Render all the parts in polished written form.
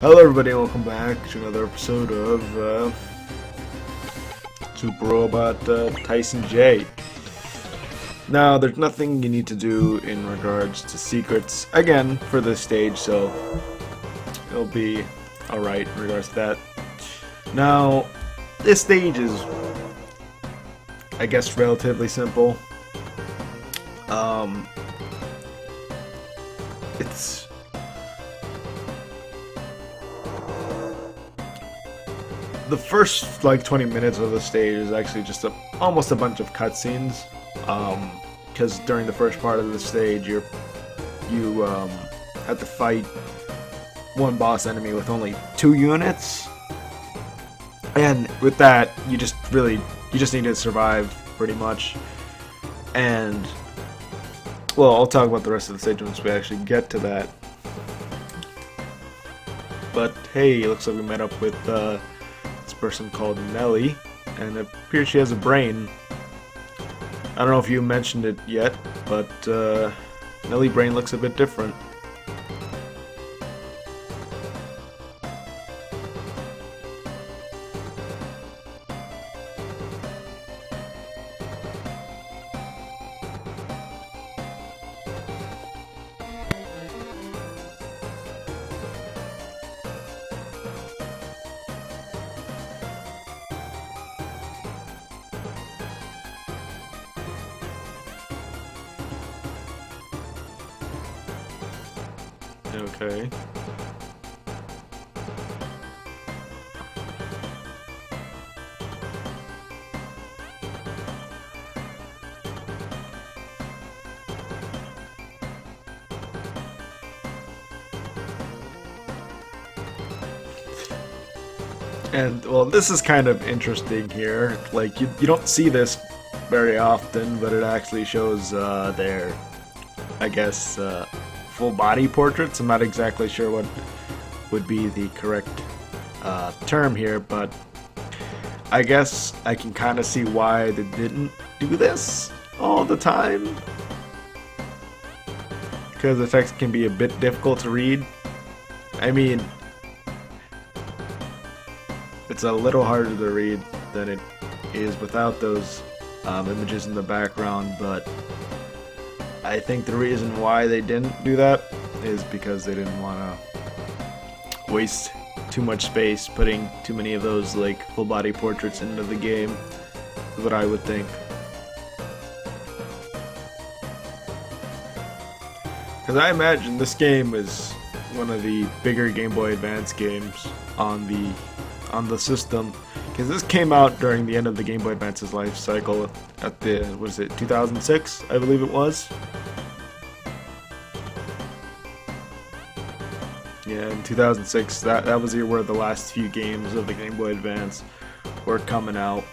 Hello everybody and welcome back to another episode of Super Robot Tyson J. Now there's nothing you need to do in regards to secrets again for this stage, so it'll be alright in regards to that. Now this stage is, I guess, relatively simple. It's the first like 20 minutes of the stage is actually just almost a bunch of cutscenes, because during the first part of the stage you have to fight one boss enemy with only 2 units, and with that you just need to survive pretty much. And well, I'll talk about the rest of the stage once we actually get to that. But hey, it looks like we met up with this person called Nelly, and it appears she has a brain. I don't know if you mentioned it yet, but Nelly brain looks a bit different. Okay. And well, this is kind of interesting here. Like you don't see this very often, but it actually shows their, I guess, full body portraits. I'm not exactly sure what would be the correct term here, but I guess I can kind of see why they didn't do this all the time, because the text can be a bit difficult to read. I mean, it's a little harder to read than it is without those images in the background, but I think the reason why they didn't do that is because they didn't want to waste too much space putting too many of those like full body portraits into the game, is what I would think. Because I imagine this game is one of the bigger Game Boy Advance games on the system, because this came out during the end of the Game Boy Advance's life cycle at the, what is it, 2006, I believe it was. Yeah, in 2006, that was the year where the last few games of the Game Boy Advance were coming out.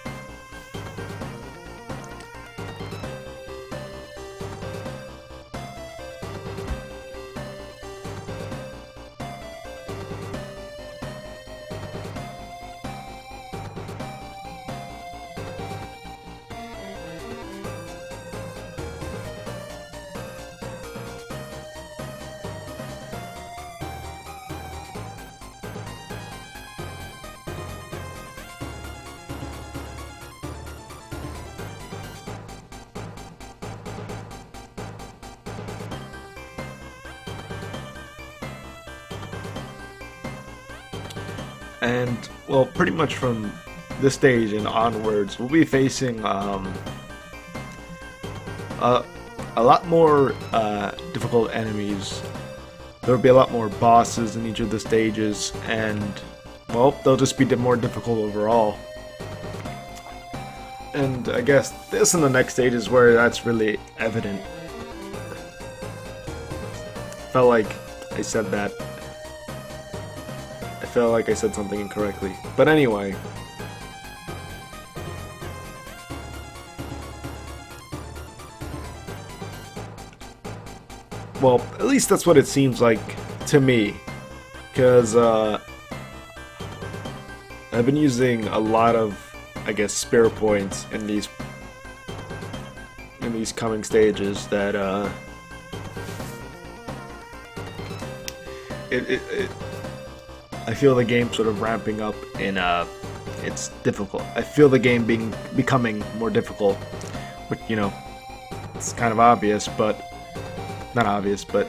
And well, pretty much from this stage and onwards, we'll be facing a lot more difficult enemies. There'll be a lot more bosses in each of the stages, and well, they'll just be more difficult overall. And I guess this and the next stage is where that's really evident. Felt like I said that. I felt like I said something incorrectly. But anyway. Well, at least that's what it seems like to me. Because I've been using a lot of, I guess, spare points in these coming stages that I feel the game sort of ramping up in it's difficult. I feel the game becoming more difficult, which, you know, it's kind of obvious, but not obvious, but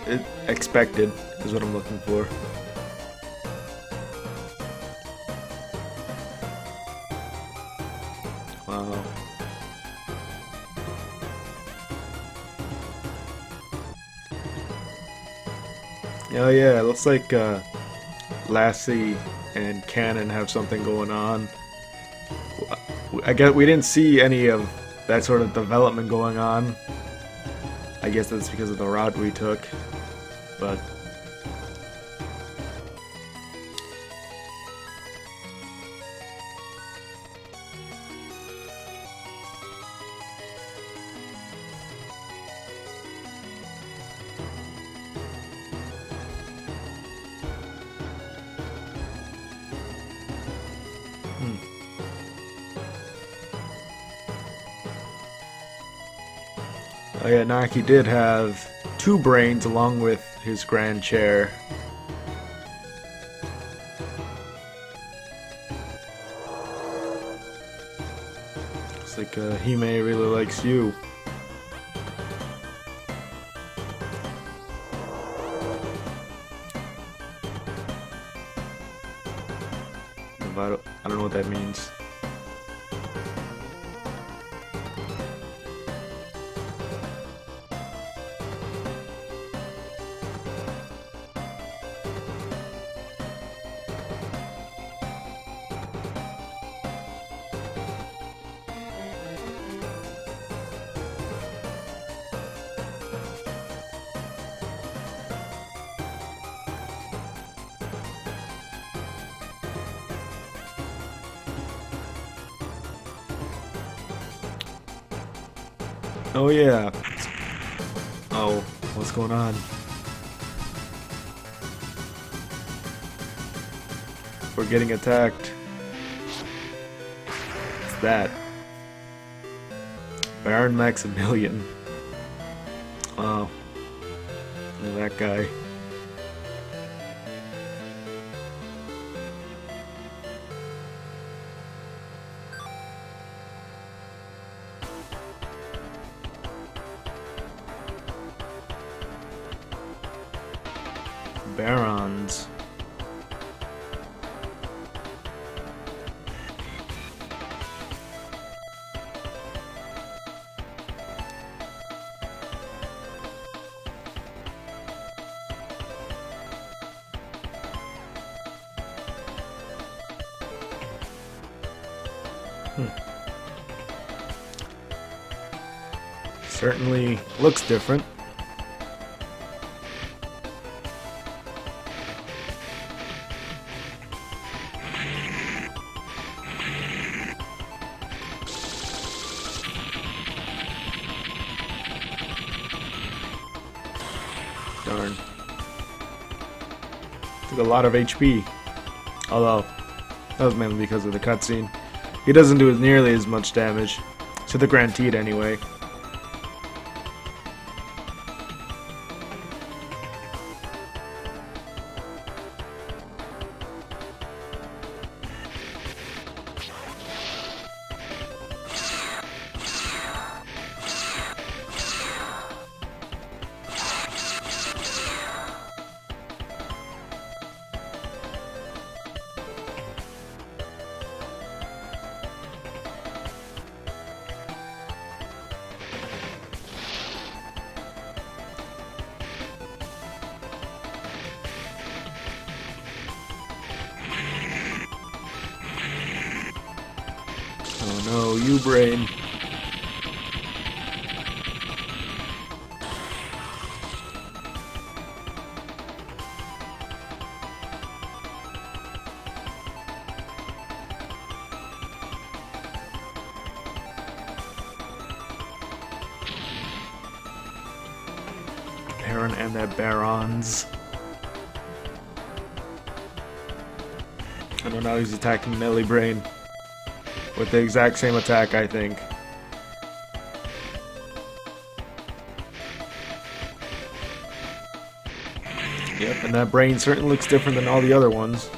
expected is what I'm looking for. Wow. Oh yeah, it looks like Lassie and Cannon have something going on. I guess we didn't see any of that sort of development going on. I guess that's because of the route we took, but oh yeah, Naki did have 2 brains along with his grand chair. Looks like Hime really likes you. I don't know what that means. Oh yeah. Oh, what's going on? We're getting attacked. What's that? Baron Maximilian. Oh. That guy. Barons. Certainly looks different. Darn. Took a lot of HP. Although, that was mainly because of the cutscene. He doesn't do nearly as much damage. To the Grand Teed, anyway. Oh no, you brain. Baron and their barons. I don't know, he's attacking Melee Brain. With the exact same attack, I think. Yep, and that brain certainly looks different than all the other ones.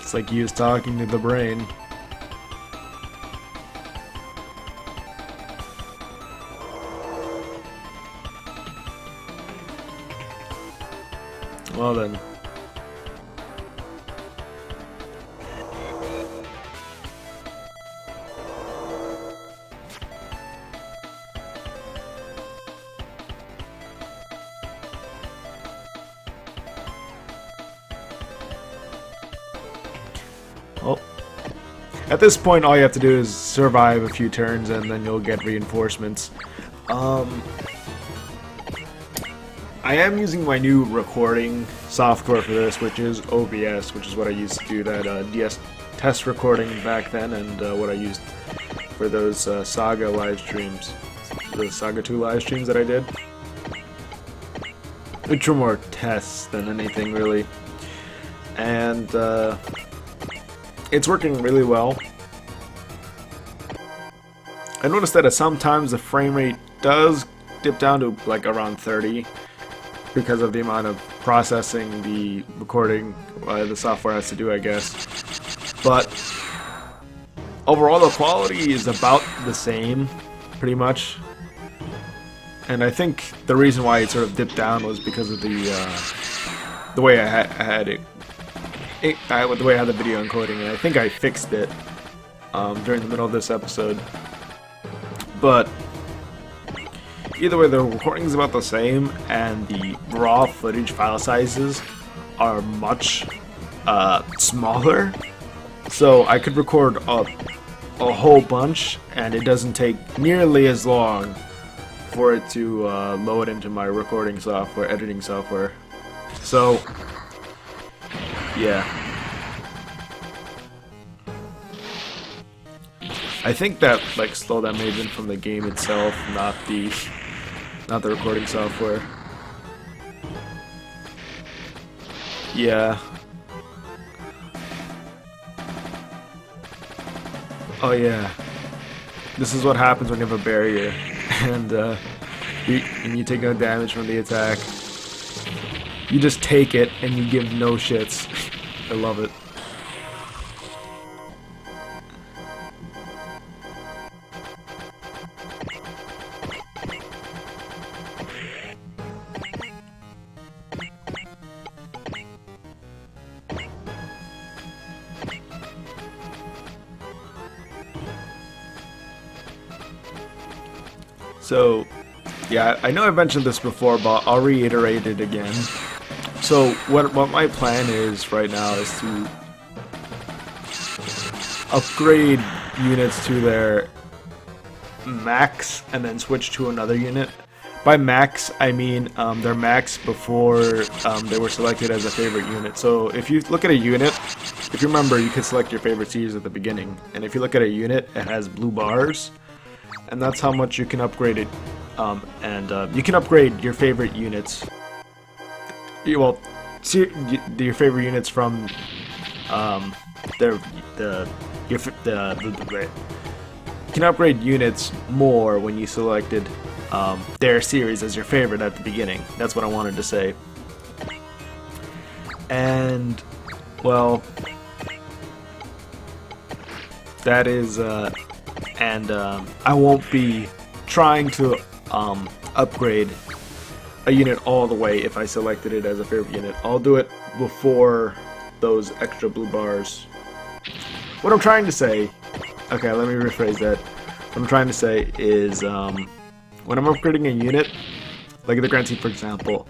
It's like he was talking to the brain. Well then. Well, at this point all you have to do is survive a few turns and then you'll get reinforcements. I am using my new recording software for this, which is OBS, which is what I used to do that DS test recording back then, and what I used for those Saga live streams, the Saga 2 live streams that I did, which were more tests than anything really, and it's working really well. I noticed that sometimes the frame rate does dip down to like around 30 because of the amount of processing the recording the software has to do, I guess. But overall the quality is about the same, pretty much. And I think the reason why it sort of dipped down was because of the way I had it. The way I had the video encoding, and I think I fixed it during the middle of this episode. But either way, the recording is about the same, and the raw footage file sizes are much smaller. So I could record a whole bunch, and it doesn't take nearly as long for it to load into my recording software, editing software. So yeah, I think that like slowdown may have been from the game itself, not the recording software. Yeah. Oh yeah. This is what happens when you have a barrier, and you take no damage from the attack. You just take it and you give no shits. I love it. So, yeah, I know I mentioned this before, but I'll reiterate it again. So, what my plan is right now is to upgrade units to their max and then switch to another unit. By max, I mean their max before they were selected as a favorite unit. So, if you look at a unit, if you remember, you can select your favorite series at the beginning. And if you look at a unit, it has blue bars. And that's how much you can upgrade it, you can upgrade your favorite units. Your favorite units from you can upgrade units more when you selected their series as your favorite at the beginning. That's what I wanted to say. And well, that is I won't be trying to upgrade a unit all the way if I selected it as a favorite unit. I'll do it before those extra blue bars. What I'm trying to say, okay, let me rephrase that. What I'm trying to say is when I'm upgrading a unit, like the Grand Seed for example,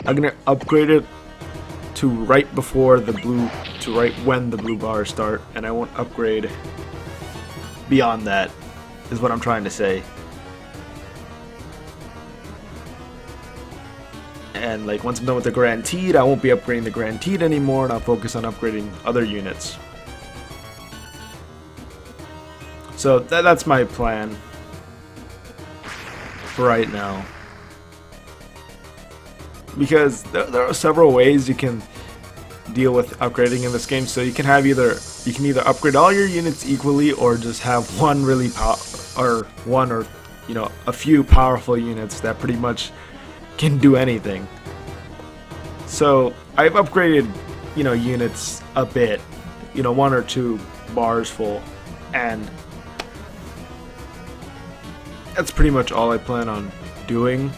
I'm gonna upgrade it to right before the blue, to right when the blue bars start, and I won't upgrade beyond that, is what I'm trying to say. And like once I'm done with the Guaranteed, I won't be upgrading the Guaranteed anymore, and I'll focus on upgrading other units. So that's my plan for right now. Because there are several ways you can deal with upgrading in this game. So you can have either upgrade all your units equally, or just have one really a few powerful units that pretty much can do anything. So I've upgraded units a bit, you know, 1 or 2 bars full, and that's pretty much all I plan on doing.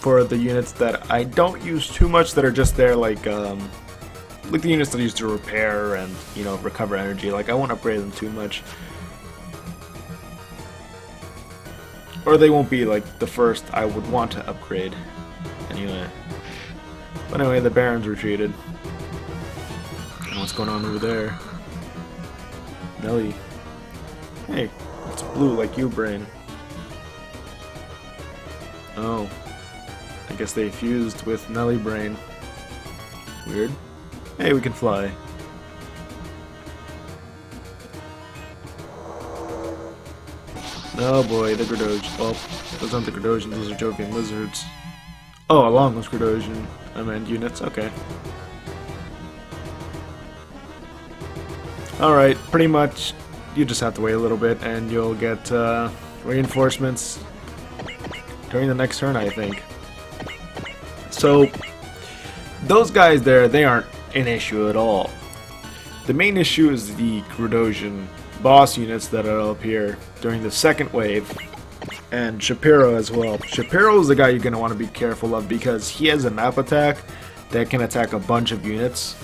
For the units that I don't use too much, that are just there, like the units that I use to repair and, you know, recover energy, like I won't upgrade them too much. Or they won't be like the first I would want to upgrade anyway. But anyway, the Barons retreated. And what's going on over there? Nelly. Hey, it's blue like you, Brain. Oh. I guess they fused with Nelly Brain. Weird. Hey, we can fly. Oh boy, the Gredoge. Well, those aren't the Gredosians, those are joking lizards. Oh, along with Gredosian. I meant units, okay. Alright, pretty much you just have to wait a little bit and you'll get reinforcements during the next turn, I think. So, those guys there, they aren't an issue at all. The main issue is the Gredosian boss units that are up here during the second wave, and Shapiro as well. Shapiro is the guy you're going to want to be careful of because he has a map attack that can attack a bunch of units,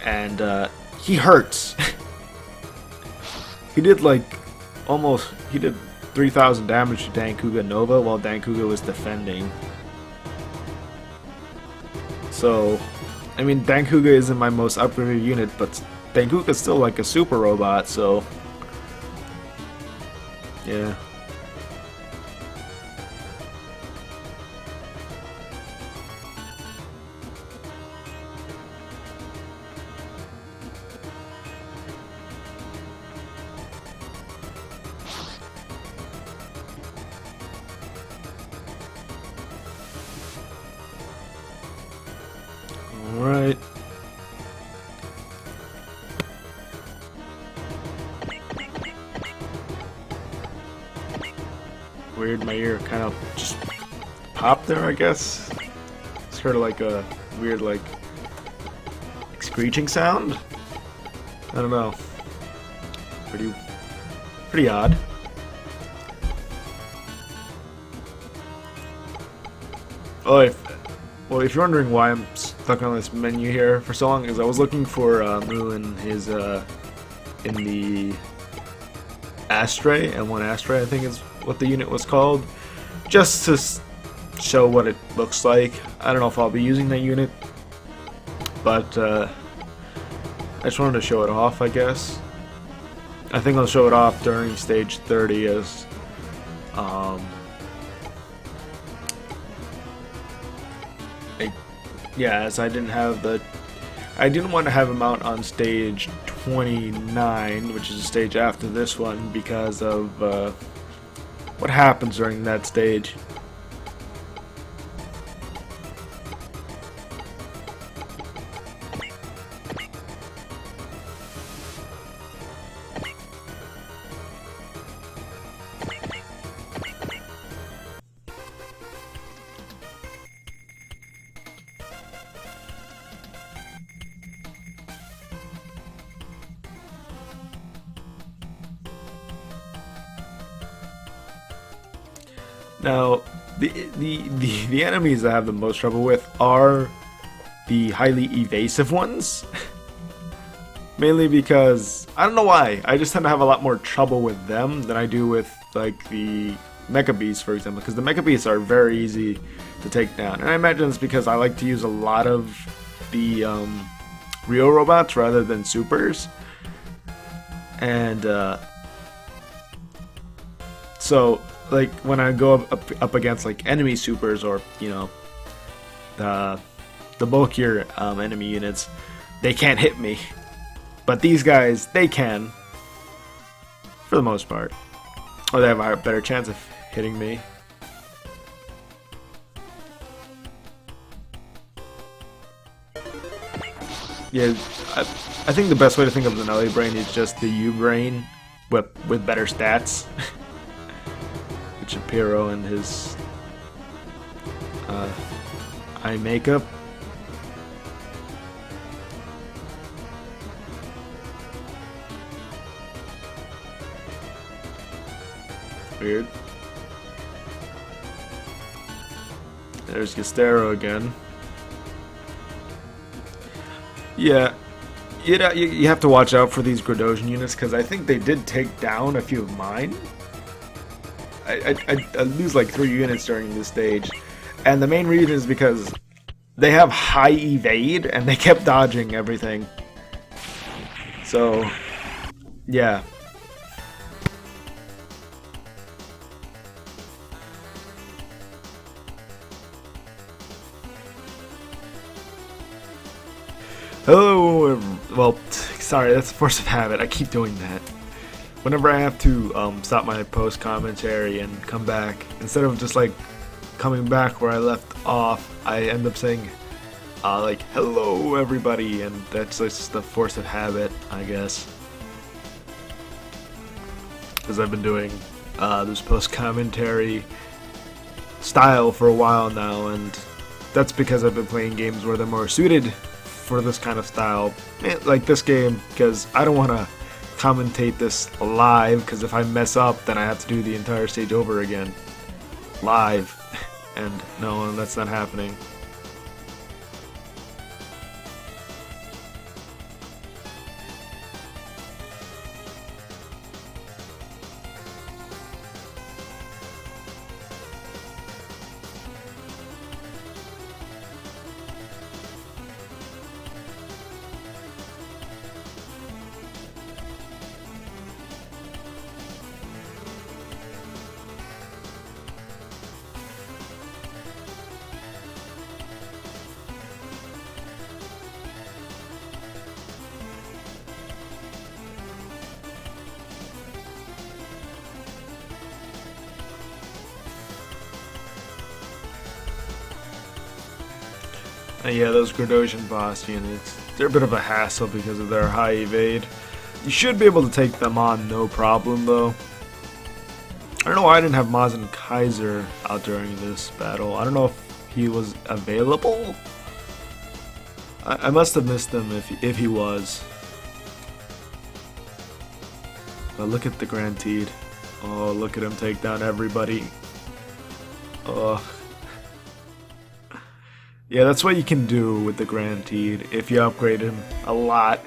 and he hurts. He did like he did 3,000 damage to Dankuga Nova while Dankuga was defending. So, I mean, Dankuga isn't my most upgraded unit, but Dankuga's still like a super robot, so yeah. Alright. Weird, my ear kind of just popped there, I guess. It's heard like a weird, like screeching sound. I don't know. Pretty odd. Oh, if you're wondering why I'm stuck on this menu here for so long, is I was looking for Moo in his in the Astray, M1 Astray, I think is what the unit was called, just to show what it looks like. I don't know if I'll be using that unit, but I just wanted to show it off, I guess. I think I'll show it off during stage 30 as as I didn't want to have him out on stage 29, which is a stage after this one, because of what happens during that stage. Now, the enemies I have the most trouble with are the highly evasive ones. Mainly because, I don't know why, I just tend to have a lot more trouble with them than I do with, like, the Mecha Beasts, for example. Because the Mecha Beasts are very easy to take down. And I imagine it's because I like to use a lot of the real robots rather than supers. And, so, like, when I go up against, like, enemy supers or, you know, the bulkier enemy units, they can't hit me. But these guys, they can, for the most part. Or they have a better chance of hitting me. Yeah, I think the best way to think of the Nelly Brain is just the U-Brain with better stats. Shapiro and his eye makeup. Weird. There's Gastero again. Yeah, you have to watch out for these Gradosian units because I think they did take down a few of mine. I lose like 3 units during this stage, and the main reason is because they have high evade and they kept dodging everything. So, yeah. Hello, well, sorry, that's the force of habit. I keep doing that. Whenever I have to stop my post commentary and come back, instead of just like coming back where I left off, I end up saying like, hello everybody, and that's just the force of habit, I guess. Because I've been doing this post commentary style for a while now, and that's because I've been playing games where they're more suited for this kind of style, like this game, because I don't want to commentate this live, because if I mess up then I have to do the entire stage over again live, and no, that's not happening. Yeah, those Gradosian boss units, they're a bit of a hassle because of their high evade. You should be able to take them on no problem though. I don't know why I didn't have Mazen Kaiser out during this battle. I don't know if he was available. I must have missed him if he was. But look at the Grand Teed. Oh, look at him take down everybody. Ugh. Yeah, that's what you can do with the Grand Teed if you upgrade him a lot.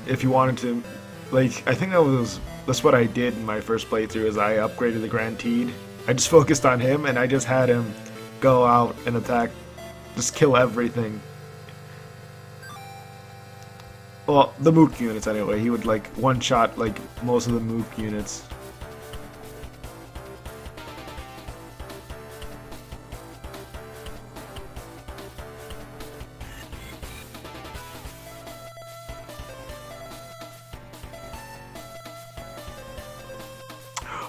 If you wanted to, like, I think that's what I did in my first playthrough, is I upgraded the Grand Teed. I just focused on him and I just had him go out and attack, just kill everything. Well, the Mook units anyway. He would like one-shot like most of the Mook units.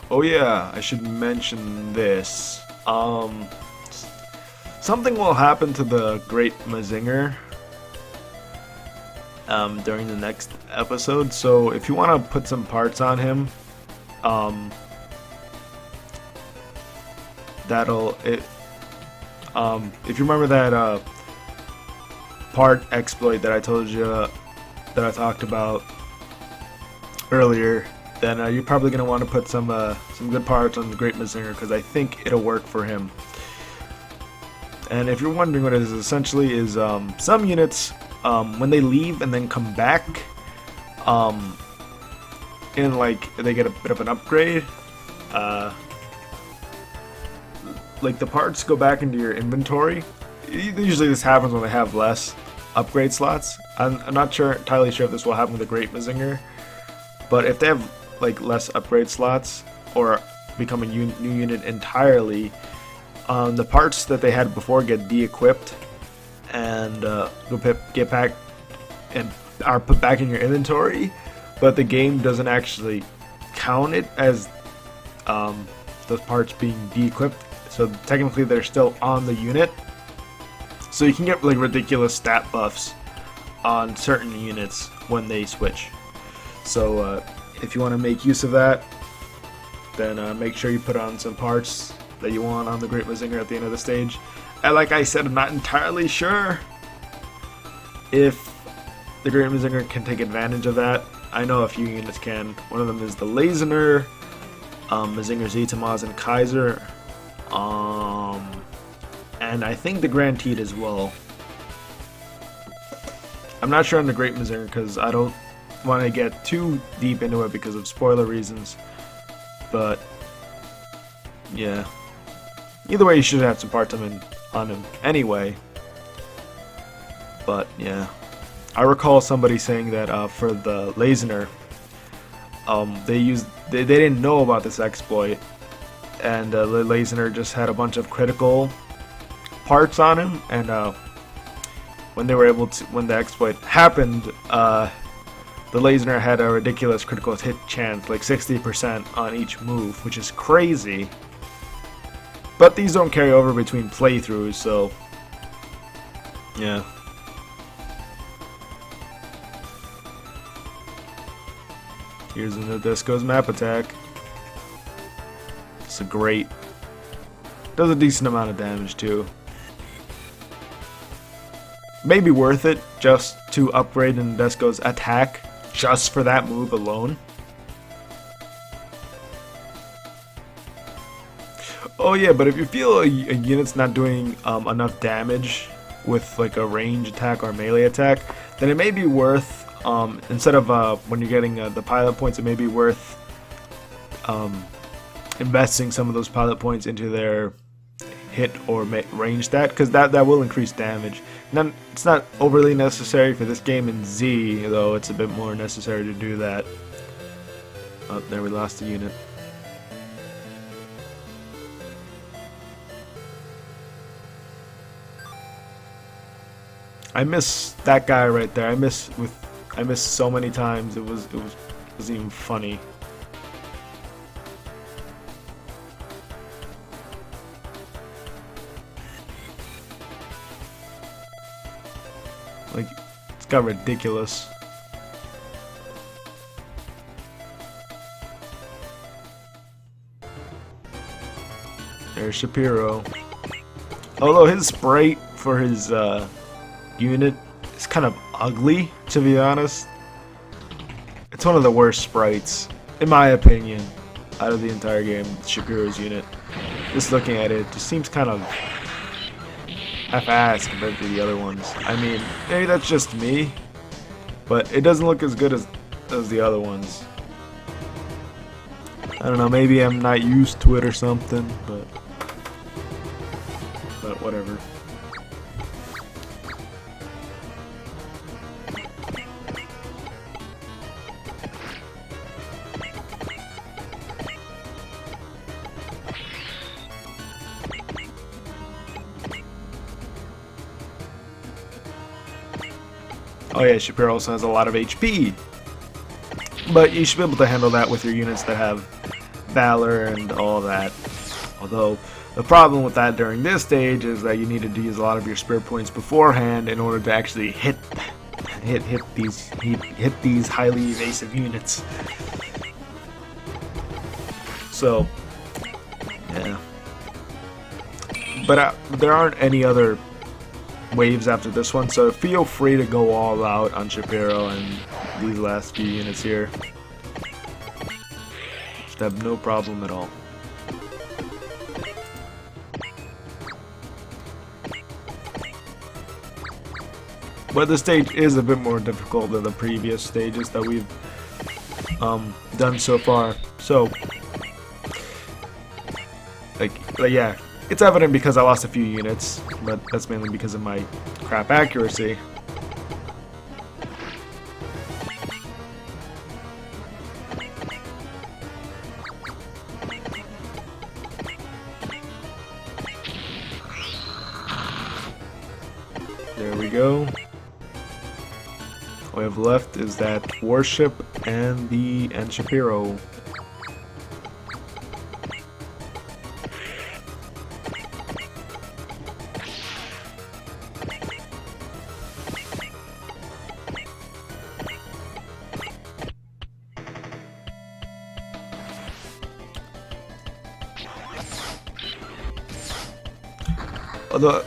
Oh yeah, I should mention this. Something will happen to the Great Mazinger during the next episode, so if you want to put some parts on him, if you remember that part exploit that I told you that I talked about earlier, then you're probably going to want to put some good parts on the Great Mazinger, because I think it'll work for him. And if you're wondering what it is, essentially is some units, when they leave and then come back, and like they get a bit of an upgrade, like the parts go back into your inventory. Usually this happens when they have less upgrade slots. I'm not entirely sure if this will happen with the Great Mazinger, but if they have like less upgrade slots or become a new unit entirely, the parts that they had before get de-equipped and get back and are put back in your inventory, but the game doesn't actually count it as those parts being de-equipped, so technically they're still on the unit. So you can get like ridiculous stat buffs on certain units when they switch. So if you want to make use of that, then make sure you put on some parts that you want on the Great Mazinger at the end of the stage. And like I said, I'm not entirely sure if the Great Mazinger can take advantage of that. I know a few units can. One of them is the Lazener, Mazinger Z, Tamaz, and Kaiser. And I think the Grand Teed as well. I'm not sure on the Great Mazinger because I don't want to get too deep into it because of spoiler reasons. But yeah, either way, you should have some parts on him anyway. But yeah, I recall somebody saying that for the Lazener, they didn't know about this exploit, and the Lazener just had a bunch of critical parts on him, and when the exploit happened, the Lazener had a ridiculous critical hit chance, like 60% on each move, which is crazy. But these don't carry over between playthroughs, so yeah. Here's the Nadesco's map attack. It's a great. Does a decent amount of damage too. Maybe worth it just to upgrade Nadesco's attack just for that move alone. Oh yeah, but if you feel a unit's not doing enough damage with like a range attack or melee attack, then it may be worth, instead of when you're getting the pilot points, it may be worth investing some of those pilot points into their hit or range stat, because that will increase damage. Now, it's not overly necessary for this game in Z, though it's a bit more necessary to do that. Oh, there we lost a unit. I miss that guy right there. I miss so many times. It wasn't even funny. Like, it's got ridiculous. There's Shapiro. Although his sprite for his unit is kind of ugly, to be honest. It's one of the worst sprites, in my opinion, out of the entire game, Shapiro's unit. Just looking at it, it just seems kind of half-assed compared to the other ones. I mean, maybe that's just me, but it doesn't look as good as the other ones. I don't know, maybe I'm not used to it or something, but whatever. Oh yeah, Shapiro also has a lot of HP, but you should be able to handle that with your units that have Valor and all that. Although the problem with that during this stage is that you needed to use a lot of your spirit points beforehand in order to actually hit these highly evasive units. So yeah, but there aren't any other waves after this one, so feel free to go all out on Shapiro and these last few units here. Should have no problem at all. But the stage is a bit more difficult than the previous stages that we've done so far. So, like yeah. It's evident because I lost a few units, but that's mainly because of my crap accuracy. There we go. All we have left is that warship and Shapiro. Although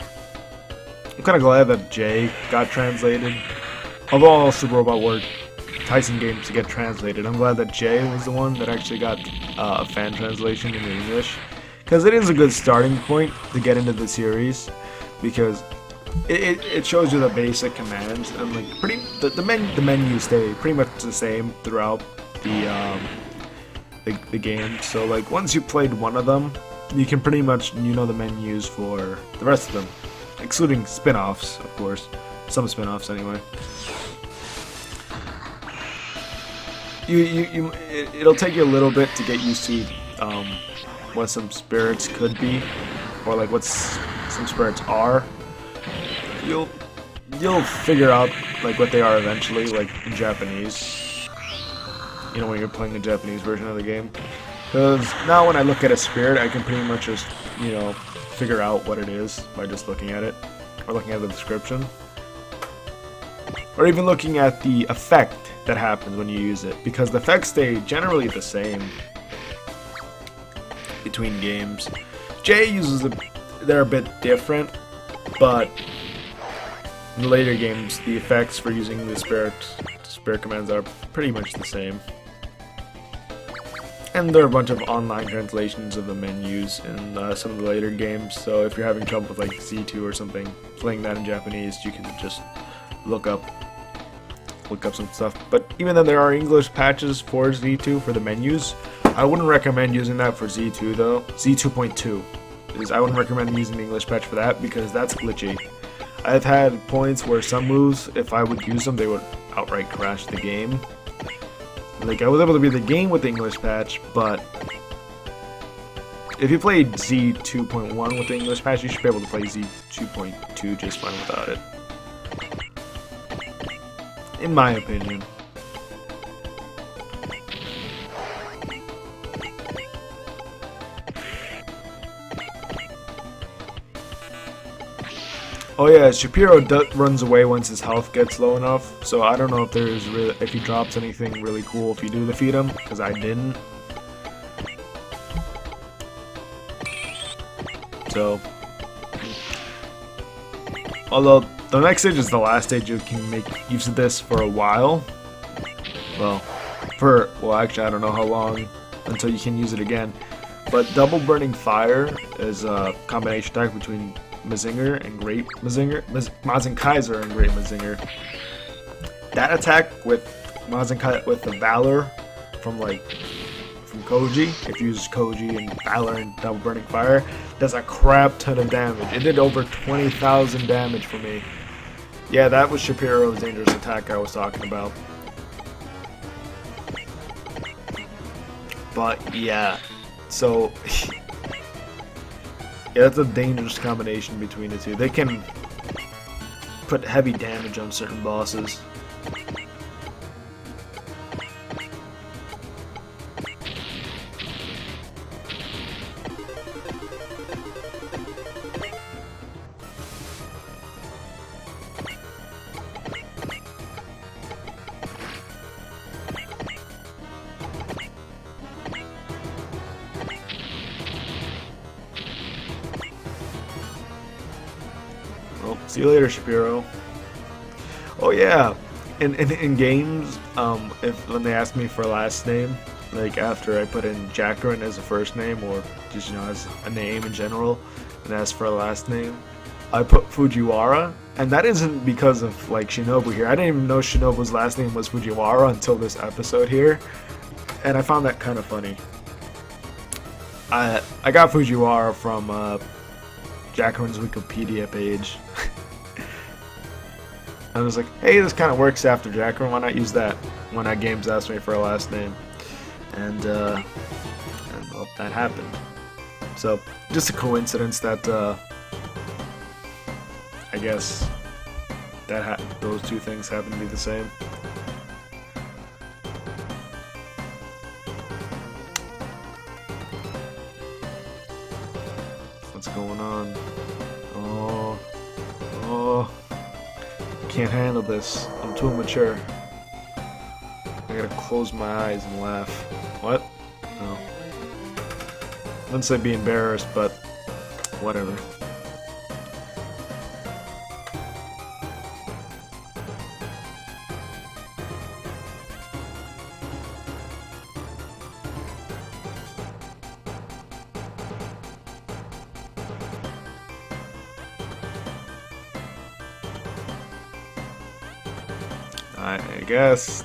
I'm kind of glad that J got translated. Although all Super Robot Wars Taisen games get translated, I'm glad that J was the one that actually got a fan translation in English, because it is a good starting point to get into the series, because it shows you the basic commands, and like the menus stay pretty much the same throughout the game. So like once you played one of them, you can pretty much know the menus for the rest of them, excluding spin-offs, of course. Some spin-offs anyway. It'll take you a little bit to get used to what some spirits could be, or like what some spirits are. You'll figure out like what they are eventually, like in Japanese. You know, when you're playing the Japanese version of the game. Because now when I look at a spirit, I can pretty much just, figure out what it is by just looking at it, or looking at the description, or even looking at the effect that happens when you use it, because the effects stay generally the same between games. J uses they're a bit different, but in the later games, the effects for using the spirit commands are pretty much the same. And there are a bunch of online translations of the menus in some of the later games, so if you're having trouble with like Z2 or something, playing that in Japanese, you can just look up some stuff. But even though there are English patches for Z2 for the menus, I wouldn't recommend using that for Z2 though. Z2.2 I wouldn't recommend using the English patch for that, because that's glitchy. I've had points where some moves, if I would use them, they would outright crash the game. Like, I was able to beat the game with the English patch, but if you played Z2.1 with the English patch, you should be able to play Z2.2 just fine without it. In my opinion. Oh yeah, Shapiro runs away once his health gets low enough, so I don't know if he drops anything really cool if you do defeat him, because I didn't. So, although the next stage is the last stage, you can make use of this for a while. Well, actually I don't know how long until you can use it again. But Double Burning Fire is a combination attack between Mazinger and Great Mazinger, Mazin Kaiser and Great Mazinger. That attack with with the Valor from Koji, if you use Koji and Valor and Double Burning Fire, does a crap ton of damage. It did over 20,000 damage for me. Yeah, that was Shapiro's dangerous attack I was talking about. But yeah, so yeah, that's a dangerous combination between the two. They can put heavy damage on certain bosses. Well, see you later, Shapiro. Oh yeah, in games, when they ask me for a last name, like after I put in Jackarin as a first name, or just as a name in general, and ask for a last name, I put Fujiwara, and that isn't because of like Shinobu here. I didn't even know Shinobu's last name was Fujiwara until this episode here, and I found that kind of funny. I got Fujiwara from Jackarin's Wikipedia page. I was like, hey, this kind of works after Jackarin, why not use that when games ask me for a last name? And well, that happened. So, just a coincidence that, I guess, that those two things happen to be the same. What's going on? Oh, can't handle this. I'm too immature. I gotta close my eyes and laugh. What? No. I wouldn't say be embarrassed, but whatever. I guess.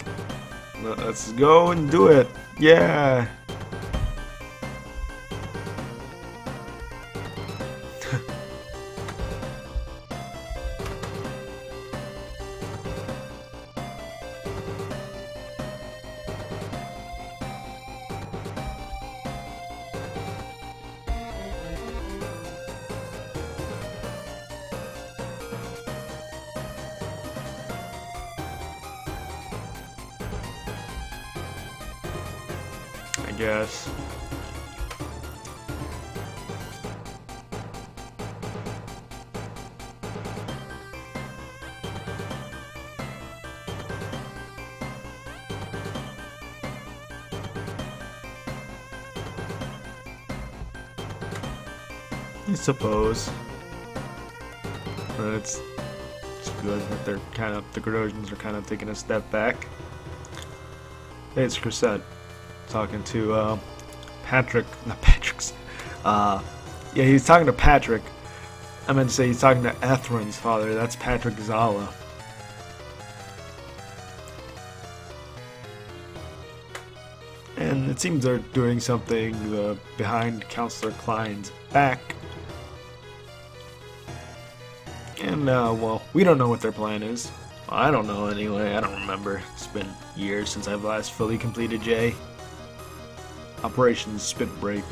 Let's go and do it. Yeah. I guess. I suppose. But it's good that they're the Grodosians are kind of taking a step back. Hey, it's Crusade. Talking to Patrick, not Patrick's. Yeah, he's talking to Patrick. I meant to say he's talking to Ethrin's father. That's Patrick Zala. And it seems they're doing something behind Counselor Klein's back. And, well, we don't know what their plan is. Well, I don't know anyway. I don't remember. It's been years since I've last fully completed J. Operation Spit Break.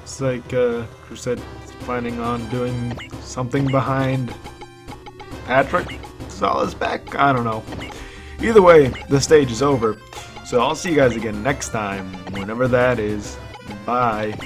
It's like Crusade is planning on doing something behind Patrick Zala's back? I don't know. Either way, the stage is over. So I'll see you guys again next time, whenever that is. Bye.